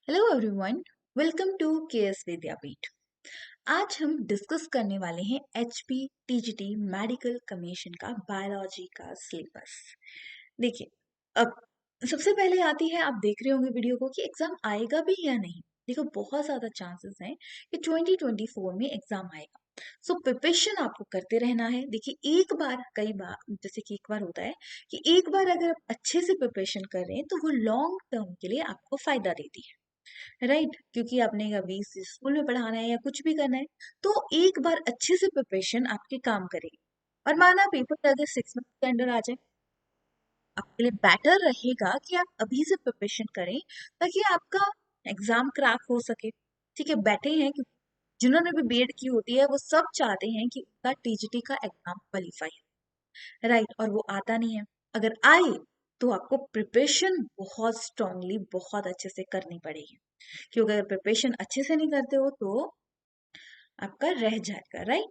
Hello everyone, welcome to KS Vidyapeeth. आज हम discuss करने वाले हैं एचपी टीजीटी मेडिकल कमीशन का बायोलॉजी का सिलेबस। देखिए, अब सबसे पहले आती है, आप देख रहे होंगे वीडियो को कि एग्जाम आएगा भी या नहीं। देखो, बहुत ज्यादा चांसेस हैं कि 2024 में एग्जाम आएगा। सो प्रिपरेशन आपको करते रहना है। देखिए, एक बार, कई बार, जैसे कि एक बार होता है कि एक बार अगर आप अच्छे से प्रिपरेशन कर रहे हैं तो वो लॉन्ग टर्म के लिए आपको फायदा देती है, राइट। क्योंकि आपने अभी स्कूल में पढ़ाना है या कुछ भी करना है, तो एक बार अच्छे से प्रिपरेशन आपके काम करेगी। और माना पेपर अगर 6 मंथ के अंदर आ जाए, आपके लिए बेटर रहेगा कि आप अभी से प्रिपरेशन करें, ताकि आपका एग्जाम क्रैक हो सके। ठीक है, बैठे हैं कि जिन्होंने भी बीएड की होती है वो सब चाहते हैं कि उनका टीजीटी का एग्जाम क्वालिफाई हो, राइट। और वो आता नहीं है। अगर आए तो आपको प्रिपरेशन बहुत स्ट्रांगली, बहुत अच्छे से करनी पड़ेगी। क्योंकि अगर प्रिपरेशन अच्छे से नहीं करते हो तो आपका रह जाएगा, राइट।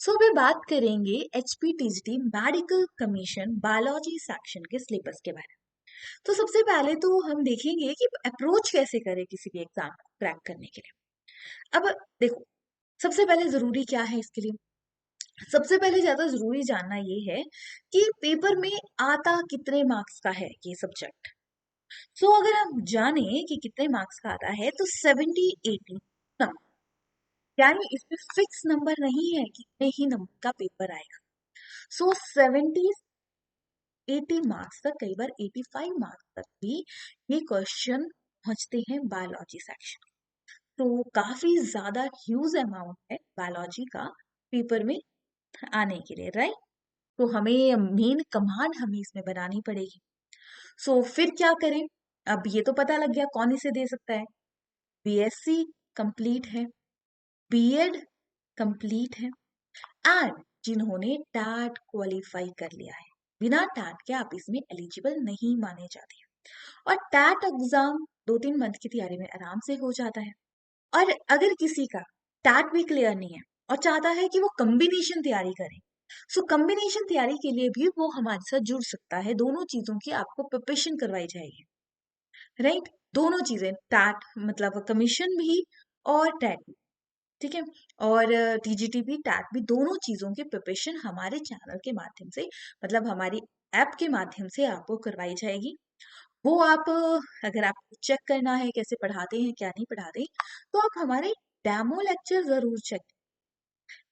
सो अभी बात करेंगे एचपीटीजीटी मेडिकल कमीशन बायोलॉजी सेक्शन के सिलेबस के बारे में। तो सबसे पहले तो हम देखेंगे कि अप्रोच कैसे करें किसी भी एग्जाम को क्रैक करने के लिए। अब देखो, सबसे पहले जरूरी क्या है इसके लिए। सबसे पहले ज्यादा जरूरी जानना ये है कि पेपर में आता कितने मार्क्स का है ये सब्जेक्ट। सो अगर हम जाने कि कितने मार्क्स का आता है तो 70-80, यानी इसमें फिक्स नंबर नहीं है कि इतने ही नंबर का पेपर आएगा। सो 70-80 मार्क्स तक, कई बार 85 मार्क्स तक भी ये क्वेश्चन पहुंचते हैं बायोलॉजी सेक्शन। तो काफी ज्यादा ह्यूज अमाउंट है बायोलॉजी का पेपर में आने के लिए, राइट। तो हमें मेन कमांड हमें इसमें बनानी पड़ेगी। सो फिर क्या करें। अब ये तो पता लग गया कौन इसे दे सकता है। बीएससी कंप्लीट है, बीएड कंप्लीट है, एंड जिन्होंने टैट क्वालिफाई कर लिया है। बिना टैट के आप इसमें एलिजिबल नहीं माने जाते हैं। और टैट एग्जाम 2-3 मंथ की तैयारी में आराम से हो जाता है। और अगर किसी का टैट भी क्लियर नहीं है और चाहता है कि वो कॉम्बिनेशन तैयारी करे, सो कॉम्बिनेशन तैयारी के लिए भी वो हमारे साथ जुड़ सकता है। दोनों चीजों की आपको प्रिपरेशन करवाई जाएगी, राइट। दोनों चीजें, टैट मतलब कमीशन भी और टैट भी, ठीक है। और टीजीटी भी, टैट भी, दोनों चीजों की प्रिपरेशन हमारे चैनल के माध्यम से, मतलब हमारी ऐप के माध्यम से आपको करवाई जाएगी। वो आप अगर आपको चेक करना है कैसे पढ़ाते हैं क्या नहीं पढ़ाते, तो आप हमारे डेमो लेक्चर जरूर चेक।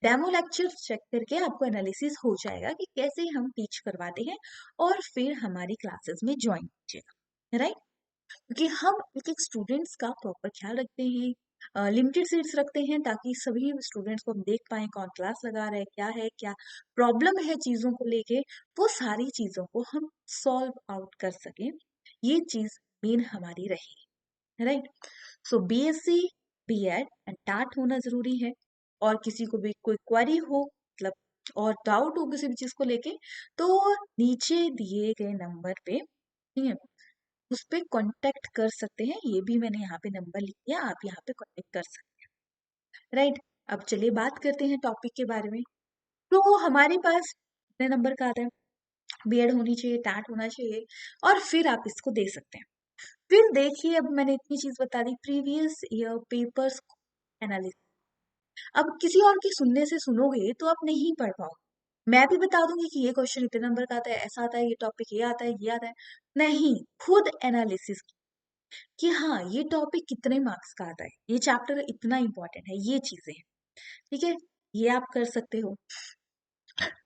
डेमो लेक्चर चेक करके आपको एनालिसिस हो जाएगा कि कैसे हम टीच करवाते हैं, और फिर हमारी क्लासेस में ज्वाइन कीजिएगा, राइट। क्योंकि हम एक एक स्टूडेंट्स का प्रॉपर ख्याल रखते हैं, लिमिटेड सीट्स रखते हैं, ताकि सभी स्टूडेंट्स को हम देख पाए कौन क्लास लगा रहा है, क्या प्रॉब्लम है चीज़ों को लेके, वो सारी चीज़ों को हम सॉल्व आउट कर सकें। ये चीज़ मेन हमारी रहेगी, right. So BSc, BEd and TET होना जरूरी है। और किसी को भी कोई क्वेरी हो, मतलब और डाउट हो किसी भी चीज़ को लेके, तो नीचे दिए गए नंबर पे, ठीक है, उस पे कांटेक्ट कर सकते हैं। ये भी मैंने यहाँ पे नंबर लिख दिया, आप यहाँ पे कांटेक्ट कर सकते हैं, राइट। अब चलिए बात करते हैं टॉपिक के बारे में। तो हमारे पास कितने नंबर का आता है, बीएड होनी चाहिए, टैट होना चाहिए, और फिर आप इसको दे सकते हैं। फिर देखिए, अब मैंने इतनी चीज बता दी, प्रीवियस ईयर पेपर्स एनालिसिस। अब किसी और के सुनने से सुनोगे तो आप नहीं पढ़ पाओगे। मैं भी बता दूंगी कि ये क्वेश्चन इतने नंबर का आता है, ऐसा आता है, ये टॉपिक ये आता है, ये आता है। नहीं, खुद एनालिसिस कि हाँ, ये टॉपिक कितने मार्क्स का आता है, ये चैप्टर इतना इंपॉर्टेंट है, ये चीजें हैं, ठीक है। ये आप कर सकते हो।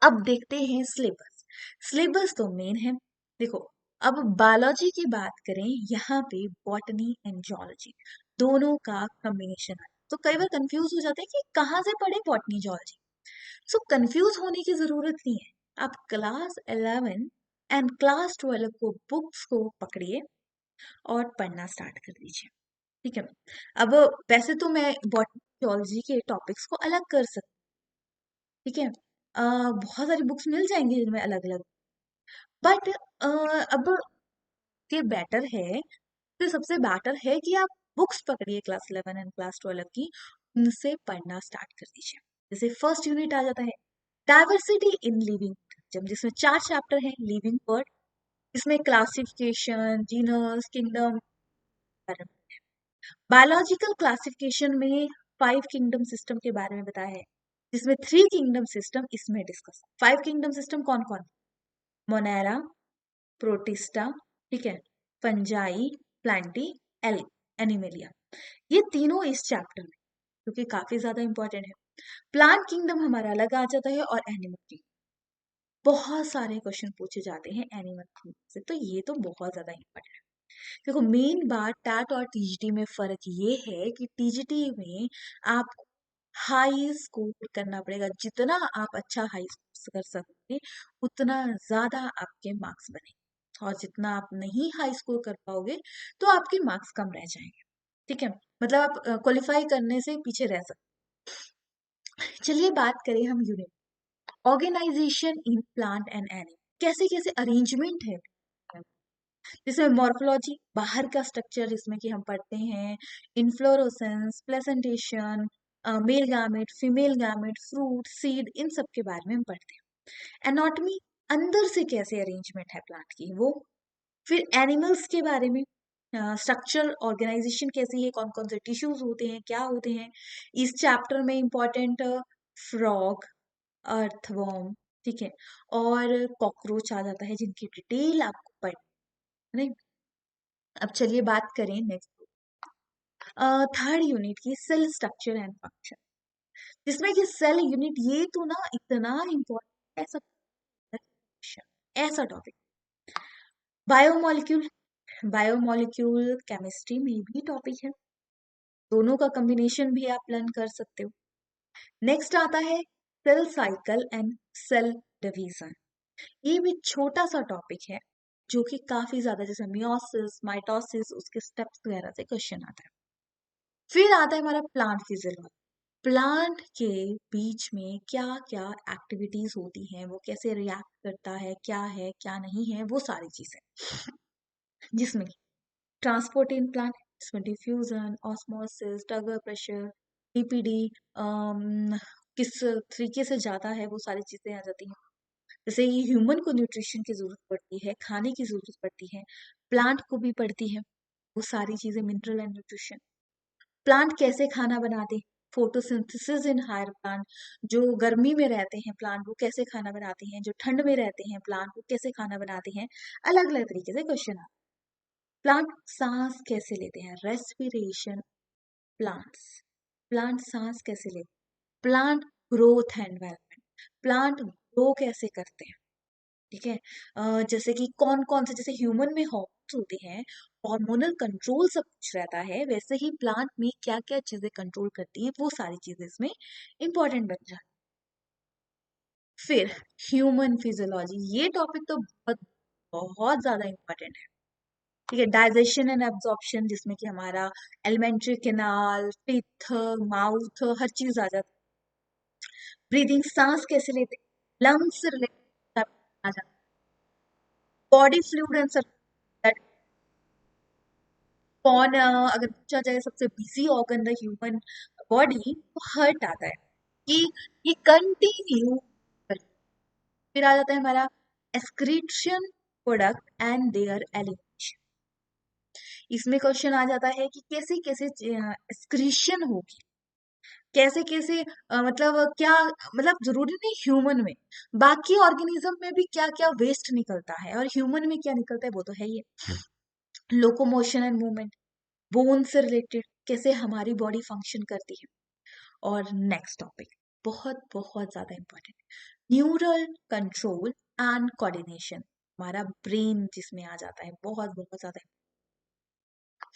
अब देखते हैं सिलेबस। सिलेबस तो मेन है। देखो, अब बायोलॉजी की बात करें, यहाँ पे बॉटनी एंड जूलॉजी दोनों का कॉम्बिनेशन है। तो कई बार कंफ्यूज हो जाते हैं कि कहाँ से पढ़े बॉटनी जूलॉजी। सो कंफ्यूज होने की जरूरत नहीं है। आप क्लास 11 एंड क्लास 12 को बुक्स को पकड़िए और पढ़ना स्टार्ट कर दीजिए, ठीक है। अब वैसे तो मैं बॉटनी जूलॉजी के टॉपिक्स को अलग कर सकती, ठीक है। बहुत सारी बुक्स मिल जाएंगी जिनमें अलग अलग, बट अब ये बेटर है, तो सबसे बेटर है कि आप बुक्स पकड़िए क्लास 11 एंड क्लास 12 की, उनसे पढ़ना स्टार्ट कर दीजिए। जैसे फर्स्ट यूनिट आ जाता है डाइवर्सिटी इन लिविंग, जब जिसमें 4 चैप्टर हैं लिविंग वर्ड। इसमें classification, genus, kingdom, biological classification में 5 किंगडम सिस्टम के बारे में बताया है, जिसमें 3 किंगडम सिस्टम इसमें डिस्कस। 5 किंगडम सिस्टम कौन कौन? मोनेरा, प्रोटिस्टा, ठीक है, फंजाई, प्लांटी, एनिमेलिया। ये तीनों इस चैप्टर में, क्योंकि काफी ज्यादा इंपॉर्टेंट है। प्लांट किंगडम हमारा अलग आ जाता है, और एनिमल किंगडम, बहुत सारे क्वेश्चन पूछे जाते हैं एनिमल किंगडम से, तो ये तो बहुत ज्यादा इंपॉर्टेंट है। देखो, मेन बात टैट और टीजीटी में फर्क ये है कि टीजीटी में आपको हाई स्कोर करना पड़ेगा। जितना आप अच्छा हाई स्कोर कर सकोगे, उतना ज्यादा आपके मार्क्स बनेंगे, और जितना आप नहीं हाई स्कोर कर पाओगे तो आपके मार्क्स कम रह जाएंगे। ठीक है, मतलब आप क्वालिफाई करने से पीछे रह सकते। चलिए बात करें हम unit organisation in plant and animal, कैसे कैसे अरेंजमेंट है। जिसमें मॉर्फोलॉजी, बाहर का स्ट्रक्चर, जिसमें कि हम पढ़ते हैं inflorescence, presentation, male gamete, female gamete, fruit, seed, इन सब के बारे में हम पढ़ते हैं। एनाटॉमी, अंदर से कैसे अरेंजमेंट है प्लांट की, वो। फिर एनिमल्स के बारे में, स्ट्रक्चर ऑर्गेनाइजेशन कैसी है, कौन कौन से टिश्यूज होते हैं, क्या होते हैं। इस चैप्टर में इंपॉर्टेंट फ्रॉग, अर्थवॉर्म, ठीक है, और कॉकरोच आ जाता है, जिनकी डिटेल आपको पढ़नी। अब चलिए बात करें नेक्स्ट, थर्ड यूनिट की, सेल स्ट्रक्चर एंड फंक्शन, जिसमें कि सेल यूनिट ये तो ना इतना इम्पोर्टेंट ऐसा ऐसा टॉपिक। बायोमोलिक्यूल, बायोमोलिक्यूल केमिस्ट्री में भी टॉपिक है, दोनों का कॉम्बिनेशन भी आप लर्न कर सकते हो। नेक्स्ट आता है cell cycle and cell division, ये भी छोटा सा टॉपिक है, जो कि काफी ज्यादा, जैसे मियोसिस, माइटोसिस, उसके स्टेप्स वगैरह से क्वेश्चन आता है। फिर आता है हमारा प्लांट फिजियोलॉजी, प्लांट के बीच में क्या क्या एक्टिविटीज होती हैं, वो कैसे रिएक्ट करता है क्या नहीं है, वो सारी चीजें, जिसमें ट्रांसपोर्ट इन प्लांट, इसमें diffusion, osmosis, turgor pressure, TPD, किस तरीके से जाता है, वो सारी चीजें आ जाती हैं। जैसे ये ह्यूमन को न्यूट्रिशन की जरूरत पड़ती है, खाने की जरूरत पड़ती है, प्लांट को भी पड़ती है, वो सारी चीजें, मिनरल एंड न्यूट्रिशन। प्लांट कैसे खाना बनाते हैं, फोटोसिंथेसिस इन हायर प्लांट, जो गर्मी में रहते हैं प्लांट वो कैसे खाना बनाते हैं, जो ठंड में रहते हैं प्लांट वो कैसे खाना बनाते हैं, अलग अलग तरीके से क्वेश्चन आता है। प्लांट सांस कैसे लेते हैं, रेस्पिरेशन प्लांट्स, प्लांट सांस कैसे लेते हैं, plant growth and development, plant grow कैसे करते हैं, ठीक है। जैसे कि कौन कौन से, जैसे ह्यूमन में हॉर्मोन्स होते हैं, हार्मोनल कंट्रोल सब कुछ रहता है, वैसे ही प्लांट में क्या क्या चीजें कंट्रोल करती हैं, वो सारी चीजें इसमें इंपॉर्टेंट बन जाती है। फिर ह्यूमन फिजियोलॉजी, ये टॉपिक तो बहुत बहुत ज्यादा इंपॉर्टेंट है, ठीक है। डाइजेशन एंड एब्जॉर्प्शन, जिसमें कि हमारा एलिमेंट्री कैनाल, टीथ, माउथ, हर चीज आ जाती है। ब्रीदिंग, सांस कैसे लेते हैं, लंग्स से रिलेटेड आ जाता है। बॉडी फ्लूइड एंड कौन, अगर पूछा जाए सबसे busy organ the human body, तो हार्ट आता है, कि ये कंटिन्यू। फिर आ जाता है हमारा excretion product and there elimination, इसमें क्वेश्चन आ जाता है कि कैसे कैसे एक्सक्रीशन होगी, कैसे कैसे, मतलब क्या, मतलब जरूरी नहीं ह्यूमन में, बाकी ऑर्गेनिज्म में भी क्या क्या वेस्ट निकलता है, और ह्यूमन में क्या निकलता है वो तो है ही है। लोकोमोशन एंड मूवमेंट, बोन से रिलेटेड, कैसे हमारी बॉडी फंक्शन करती है। और नेक्स्ट टॉपिक बहुत बहुत ज्यादा important, neural control and coordination, हमारा ब्रेन जिसमें आ जाता है, बहुत बहुत ज्यादा।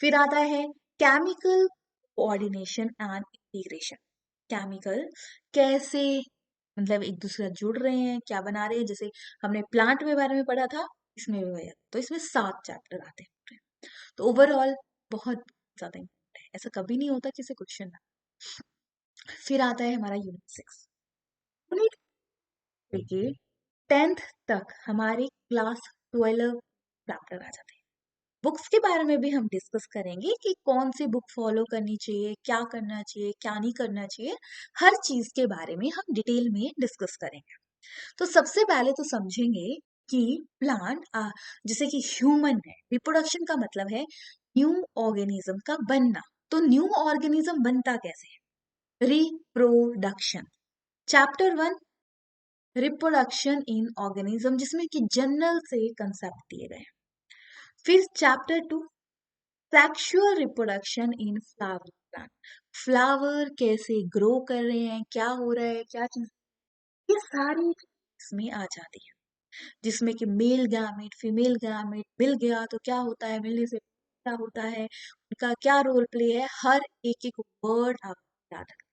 फिर आता है chemical coordination and integration, chemical कैसे, मतलब एक दूसरे से जुड़ रहे हैं, क्या बना रहे हैं, जैसे हमने प्लांट के बारे में पढ़ा था, इसमें भी वही, तो इसमें 7 चैप्टर आते हैं, तो ओवरऑल बहुत ज्यादा important है, ऐसा कभी नहीं होता किसी क्वेश्चन में। फिर आता है हमारा यूनिट 6, यूनिट के 10th तक हमारे क्लास 12 चैप्टर आ जाते हैं। बुक्स के बारे में भी हम डिस्कस करेंगे कि कौन सी बुक फॉलो करनी चाहिए, क्या करना चाहिए, क्या नहीं करना चाहिए, हर चीज के बारे में हम डिटेल में डिस्कस करेंगे। तो सबसे पहले तो समझेंगे कि प्लांट, जैसे कि ह्यूमन है, रिप्रोडक्शन का मतलब है न्यू ऑर्गेनिज्म का बनना, तो न्यू ऑर्गेनिज्म बनता कैसे है? Reproduction. Chapter 1 reproduction in organism, जिसमें कि जनरल से कंसेप्ट दिए गए हैं। फिर chapter 2 sexual reproduction in flower plant, flower कैसे ग्रो कर रहे हैं, क्या हो रहा है, क्या चीज, ये सारी इसमें आ जाती है। जिसमें कि मेल गैमेट फीमेल गैमेट मिल गया तो क्या होता है, मिलने से क्या होता है, उनका क्या रोल प्ले है, हर एक एक वर्ड आप याद रखें।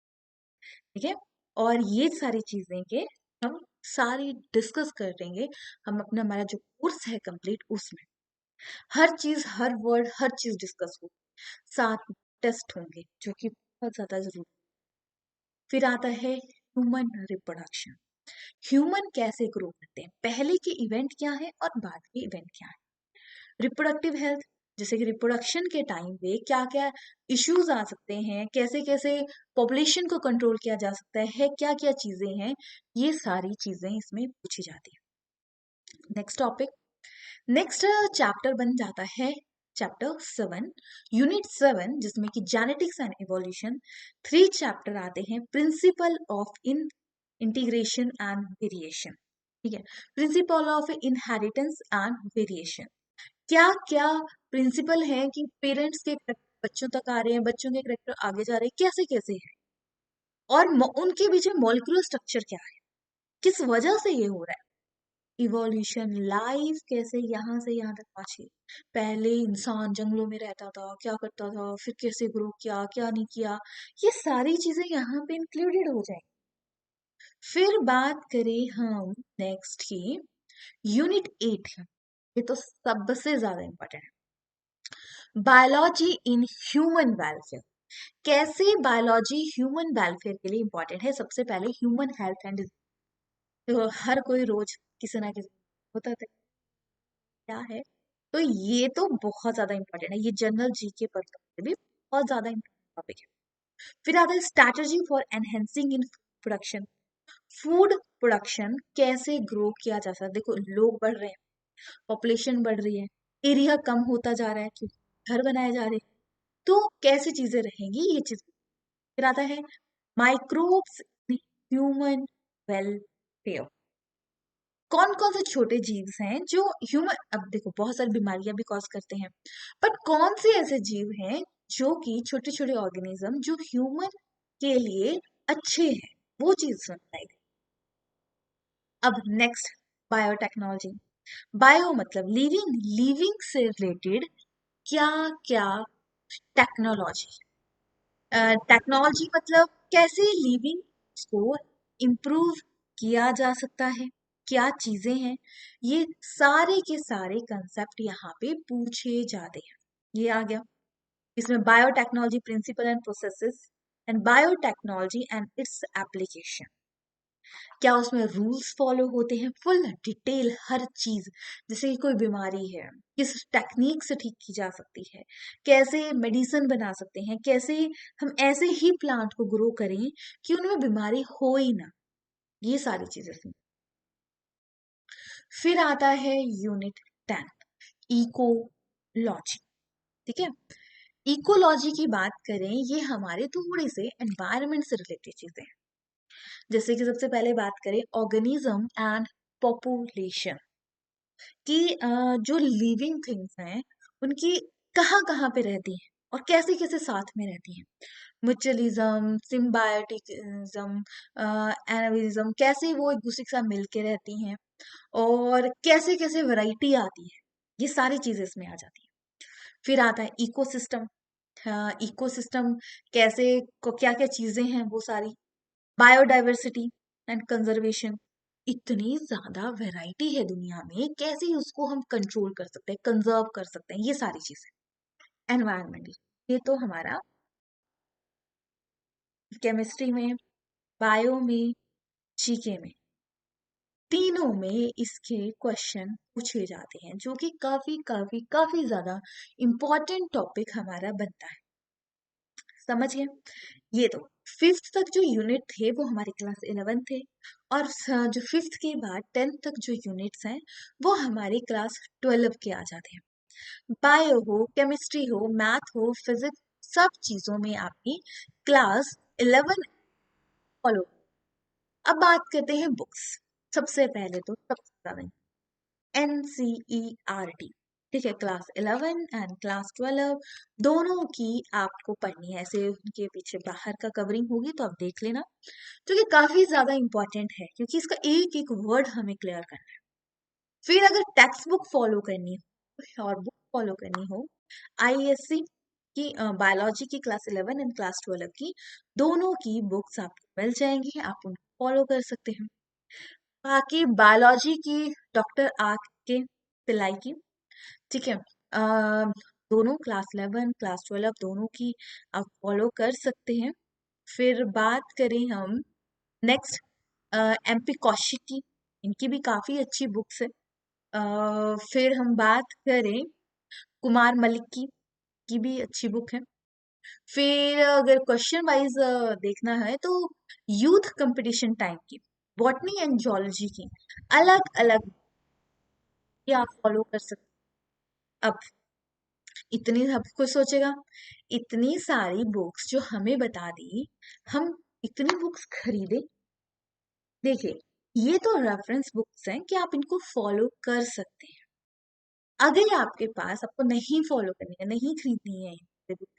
ठीक है, और ये सारी चीजें के हम सारी डिस्कस करेंगे। हम अपना हमारा जो कोर्स है कंप्लीट, उसमें हर चीज हर वर्ड हर चीज डिस्कस हो, साथ टेस्ट होंगे जो कि बहुत ज्यादा जरूरी। फिर आता है ह्यूमन रिप्रोडक्शन, ह्यूमन कैसे ग्रो करते हैं, पहले के इवेंट क्या है और बाद के इवेंट क्या है। रिप्रोडक्टिव हेल्थ, जैसे कि रिप्रोडक्शन के टाइम पे क्या क्या इश्यूज आ सकते हैं, कैसे कैसे पॉपुलेशन को कंट्रोल किया जा सकता है, क्या क्या चीजें हैं, ये सारी चीजें इसमें पूछी जाती है। नेक्स्ट टॉपिक, नेक्स्ट चैप्टर बन जाता है चैप्टर 7 यूनिट 7, जिसमें कि जेनेटिक्स एंड इवोल्यूशन। 3 चैप्टर आते हैं, principle of in integration and variation. ठीक है, principle of inheritance and variation, क्या क्या प्रिंसिपल है कि पेरेंट्स के करेक्टर बच्चों तक आ रहे हैं, बच्चों के करेक्टर आगे जा रहे हैं, कैसे कैसे है, और उनके बीच में मॉलिक्यूलर स्ट्रक्चर क्या है, किस वजह से ये हो रहा है। इवोल्यूशन, लाइफ कैसे यहाँ से यहाँ तक पहुंची, पहले इंसान जंगलों में रहता था, क्या करता था, फिर कैसे ग्रो किया, क्या नहीं किया, ये सारी चीजें यहाँ पे इंक्लूडेड हो जाएंगी। फिर बात करें हम नेक्स्ट की, यूनिट 8 है, ये तो सबसे ज्यादा इंपॉर्टेंट है, बायोलॉजी इन ह्यूमन वेलफेयर। कैसे बायोलॉजी ह्यूमन वेलफेयर के लिए इंपॉर्टेंट है। सबसे पहले ह्यूमन हेल्थ एंड, तो हर कोई रोज किसी ना किसी होता था, क्या है, तो ये तो बहुत ज्यादा इंपॉर्टेंट है, ये जनरल जीके पर्पज से भी बहुत ज्यादा इंपॉर्टेंट टॉपिक है। फिर आता है strategy for enhancing in production, food production कैसे ग्रो किया जा सकता है। देखो लोग बढ़ रहे हैं, पॉपुलेशन बढ़ रही है, एरिया कम होता जा रहा है क्योंकि घर बनाए जा रहे हैं, तो कैसे चीजें रहेंगी, ये चीज। फिर आता है माइक्रोब्स ह्यूमन वेलफेयर, कौन कौन से छोटे जीव हैं जो ह्यूमन, अब देखो बहुत सारी बीमारियां भी कॉज करते हैं, बट कौन से ऐसे जीव हैं जो कि छोटे छोटे ऑर्गेनिज्म जो ह्यूमन के लिए अच्छे हैं, वो चीज बताई गई। अब नेक्स्ट, बायोटेक्नोलॉजी, बायो मतलब लिविंग, लिविंग से रिलेटेड क्या क्या टेक्नोलॉजी, टेक्नोलॉजी मतलब कैसे लिविंग को इम्प्रूव किया जा सकता है, क्या चीजें हैं, ये सारे के सारे कंसेप्ट यहाँ पे पूछे जाते हैं। ये आ गया, इसमें biotechnology principle and processes and biotechnology and its application, क्या उसमें रूल्स फॉलो होते हैं, फुल डिटेल हर चीज, जैसे कि कोई बीमारी है किस टेक्निक से ठीक की जा सकती है, कैसे मेडिसिन बना सकते हैं, कैसे हम ऐसे ही प्लांट को ग्रो करें कि उनमें बीमारी हो ही ना, ये सारी चीजें सुन। फिर आता है यूनिट 10 इकोलॉजी। ठीक है, इकोलॉजी की बात करें, ये हमारे थोड़े से एनवायरनमेंट से रिलेटेड चीजें हैं। जैसे कि सबसे पहले बात करें ऑर्गेनिज्म एंड पॉपुलेशन कि जो लिविंग थिंग्स हैं उनकी कहाँ कहाँ पे रहती हैं और कैसे कैसे साथ में रहती हैं, म्यूचुअलिज्म, सिम्बायोटिज्म, एनाविज्म, कैसे वो एक दूसरे के साथ मिलके रहती हैं, और कैसे कैसे वैरायटी आती है, ये सारी चीजें इसमें आ जाती हैं। फिर आता है इकोसिस्टम, इकोसिस्टम कैसे, क्या क्या चीजें हैं वो सारी, बायोडाइवर्सिटी एंड कंजर्वेशन, इतनी ज्यादा वैरायटी है दुनिया में, कैसे उसको हम कंट्रोल कर सकते हैं, कंजर्व कर सकते हैं, ये सारी चीजें। एनवायरमेंटल, ये तो हमारा केमिस्ट्री में, बायो में, जीके में, तीनों में इसके क्वेश्चन पूछे जाते हैं, जो कि काफी काफी काफी ज्यादा इंपॉर्टेंट टॉपिक हमारा बनता है। समझ गए, ये तो फिफ्थ तक जो यूनिट थे वो हमारे क्लास 11 थे, और जो फिफ्थ के बाद 10th तक जो यूनिट्स हैं वो हमारे क्लास 12 के आ जाते हैं। बायो हो, केमिस्ट्री हो, मैथ हो, फिजिक्स, सब चीजों में आपकी क्लास 11 फॉलो। अब बात करते हैं बुक्स। सबसे पहले तो सबसे ज्यादा NCERT, ठीक है, क्लास 11 एंड क्लास 12 दोनों की आपको पढ़नी है। ऐसे उनके पीछे बाहर का कवरिंग होगी तो आप देख लेना, जो कि काफी ज्यादा इंपॉर्टेंट है क्योंकि इसका एक एक वर्ड हमें क्लियर करना है। फिर अगर टेक्स्ट बुक फॉलो करनी हो और बुक फॉलो करनी हो, ISC की बायोलॉजी की क्लास 11 एंड क्लास 12 की दोनों की बुक्स आपको मिल जाएंगी, आप उनको फॉलो कर सकते हैं। बाकी बायोलॉजी की डॉक्टर आर के पिल्लाई की, ठीक है, दोनों क्लास 11 क्लास 12 दोनों की आप फॉलो कर सकते हैं। फिर बात करें हम नेक्स्ट MP कौशिक की, इनकी भी काफी अच्छी बुक्स है। फिर हम बात करें कुमार मलिक की भी अच्छी बुक है। फिर अगर क्वेश्चन वाइज देखना है तो यूथ कंपटीशन टाइम की बॉटनी एंड जूलॉजी की अलग अलग भी आप फॉलो कर सकते हैं। अब इतनी, सब कुछ सोचेगा इतनी सारी बुक्स जो हमें बता दी, हम इतनी बुक्स खरीदे। देखिए, ये तो रेफरेंस बुक्स हैं कि आप इनको फॉलो कर सकते हैं। अगर आपके पास, आपको नहीं फॉलो करनी है, नहीं खरीदनी है,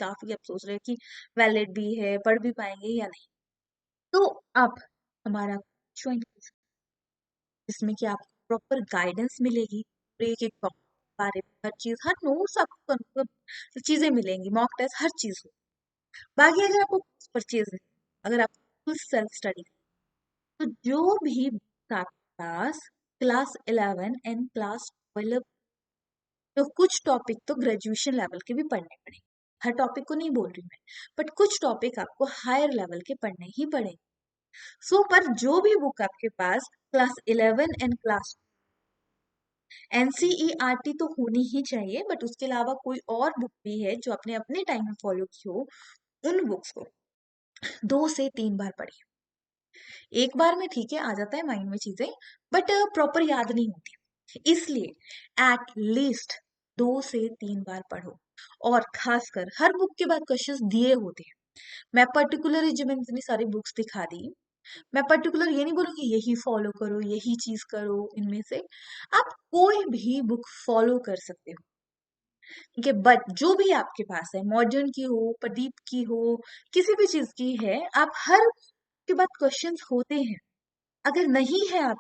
काफी आप सोच रहे हैं कि वैलिड भी है, पढ़ भी पाएंगे या नहीं, तो आप हमारा ज्वाइन कर सकते हैं, जिसमें कि आपको प्रॉपर गाइडेंस मिलेगी, एक एक टॉपिक के बारे में, हर चीज, हर नोट्स आपको चीजें मिलेंगी, मॉक टेस्ट, हर चीज हो। बाकी अगर आपको परचेज है, अगर आप फुल सेल्फ स्टडी, तो जो भी books आपके पास क्लास 11 एंड क्लास 12, तो कुछ टॉपिक तो ग्रेजुएशन लेवल के भी पढ़ने पड़ेंगे, हर टॉपिक को नहीं बोल रही मैं, बट कुछ टॉपिक आपको हायर लेवल के पढ़ने ही पड़ेंगे। सो पर जो भी बुक आपके पास क्लास 11 एंड क्लास NCERT तो होनी ही चाहिए, बट उसके अलावा कोई और बुक भी है जो आपने अपने टाइम में फॉलो की हो, उन बुक्स को 2 से 3 बार पढ़िए। एक बार में ठीक है, आ जाता है माइंड में चीजें, बट प्रॉपर याद नहीं होती, इसलिए एट लीस्ट 2 से 3 बार पढ़ो। और खासकर हर बुक के बाद क्वेश्चंस दिए होते हैं। मैं पर्टिकुलरली, जो मैंने इतनी सारी बुक्स दिखा दी, मैं पर्टिकुलर ये नहीं बोलूंगी यही फॉलो करो, यही चीज करो, इनमें से आप कोई भी बुक फॉलो कर सकते हो, ठीक है, बट जो भी आपके पास है, मॉडर्न की हो, प्रदीप की हो, किसी भी चीज की है, आप हर के बाद क्वेश्चंस होते हैं। अगर नहीं है आप,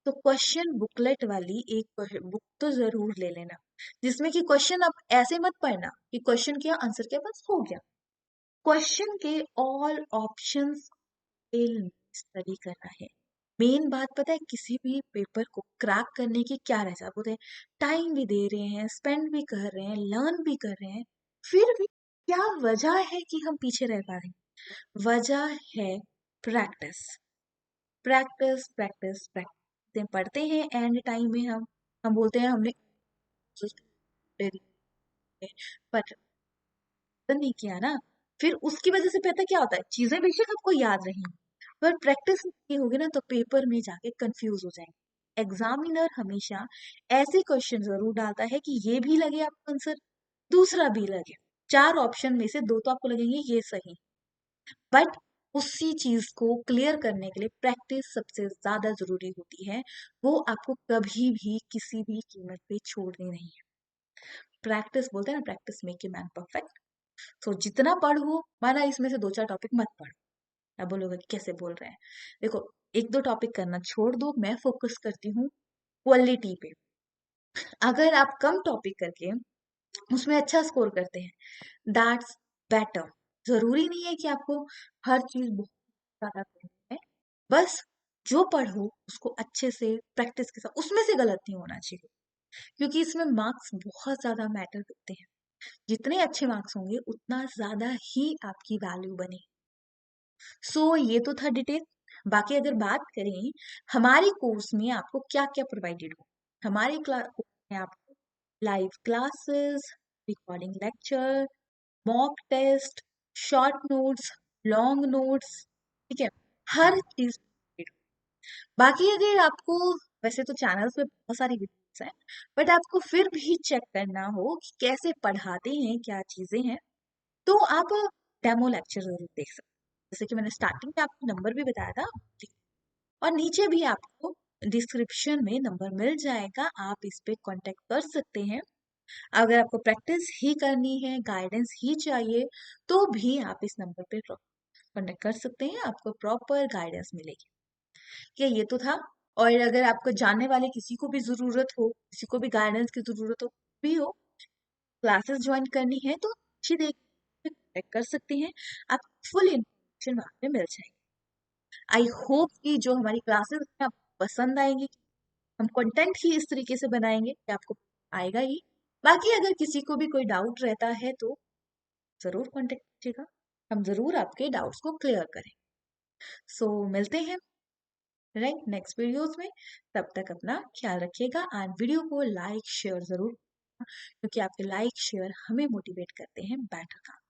तो क्वेश्चन बुकलेट वाली एक बुक तो जरूर ले लेना, जिसमें कि क्वेश्चन आप ऐसे मत पढ़ना कि क्वेश्चन किया आंसर के पास हो गया। क्वेश्चन के ऑल ऑप्शंस स्टडी करना है। मेन बात पता है, किसी भी पेपर को क्रैक करने की क्या रह जाता, बोलते हैं टाइम भी दे रहे हैं, स्पेंड भी कर रहे हैं, लर्न भी कर रहे हैं, फिर भी क्या वजह है कि हम पीछे रह पा रहे हैं? वजह है प्रैक्टिस, प्रैक्टिस प्रैक्टिस प्रैक्टिस। पढ़ते हैं एंड टाइम में हम बोलते हैं हमने पर नहीं किया ना, फिर उसकी वजह से पता क्या होता है, चीजें बेशक आपको याद रहेंगी, पर प्रैक्टिस नहीं होगी ना, तो पेपर में जाके कंफ्यूज हो जाएंगे। एग्जामिनर हमेशा ऐसे क्वेश्चन जरूर डालता है कि ये भी लगे आपको आंसर, दूसरा भी लगे, 4 ऑप्शन में से 2 तो आपको लगेंगे ये सही, बट उसी चीज को क्लियर करने के लिए प्रैक्टिस सबसे ज्यादा जरूरी होती है। वो आपको कभी भी किसी भी कीमत पे छोड़नी नहीं है। प्रैक्टिस, बोलते हैं ना, practice make a man perfect. तो जितना पढ़ो, माना इसमें से 2-4 टॉपिक मत पढ़ो, अब बोलोगे कि कैसे बोल रहे हैं, देखो, 1-2 टॉपिक करना छोड़ दो, मैं फोकस करती हूँ क्वालिटी पे। अगर आप कम टॉपिक करके उसमें अच्छा स्कोर करते हैं, दैट्स बेटर। जरूरी नहीं है कि आपको हर चीज बहुत ज्यादा करनी है, बस जो पढ़ो उसको अच्छे से प्रैक्टिस के साथ, उसमें से गलत नहीं होना चाहिए, क्योंकि इसमें मार्क्स बहुत ज्यादा मैटर करते हैं। जितने अच्छे मार्क्स होंगे उतना ज्यादा ही आपकी वैल्यू बनेगी। सो ये तो था डिटेल। बाकी अगर बात करें हमारे कोर्स में आपको क्या क्या प्रोवाइडेड हो, हमारे कोर्स में आपको live classes, recording lecture, mock test, short notes, long notes, ठीक है, हर चीज। बाकी अगर आपको, वैसे तो चैनल्स पे बहुत सारी वीडियोस हैं, बट आपको फिर भी चेक करना हो कि कैसे पढ़ाते हैं, क्या चीजें हैं, तो आप डेमो लेक्चर जरूर देख सकते हैं। जैसे कि मैंने स्टार्टिंग में आपको नंबर भी बताया था, और नीचे भी आपको डिस्क्रिप्शन में नंबर मिल जाएगा, आप इस पे कांटेक्ट कर सकते हैं। अगर आपको प्रैक्टिस ही करनी है, गाइडेंस ही चाहिए, तो भी आप इस नंबर पे कांटेक्ट कर सकते हैं, आपको प्रॉपर गाइडेंस मिलेगी। क्या ये तो था। और अगर आपको जानने वाले किसी को भी जरूरत हो, किसी को भी गाइडेंस की जरूरत हो, भी हो, क्लासेस ज्वाइन करनी है, तो अच्छी देख कांटेक्ट कर सकते हैं, आप फुल इन्फॉर्मेशन वहाँ पे मिल जाएगी। आई होप कि जो हमारी क्लासेस हैं आपको पसंद आएंगी। हम कंटेंट ही इस तरीके से बनाएंगे कि आपको आएगा ही। बाकी अगर किसी को भी कोई डाउट रहता है तो जरूर कांटेक्ट कीजिएगा, हम जरूर आपके डाउट्स को क्लियर करें। सो मिलते हैं राइट नेक्स्ट वीडियोस में। तब तक अपना ख्याल रखिएगा, एंड वीडियो को लाइक शेयर जरूर, क्योंकि आपके लाइक शेयर हमें मोटिवेट करते हैं बेटर काम।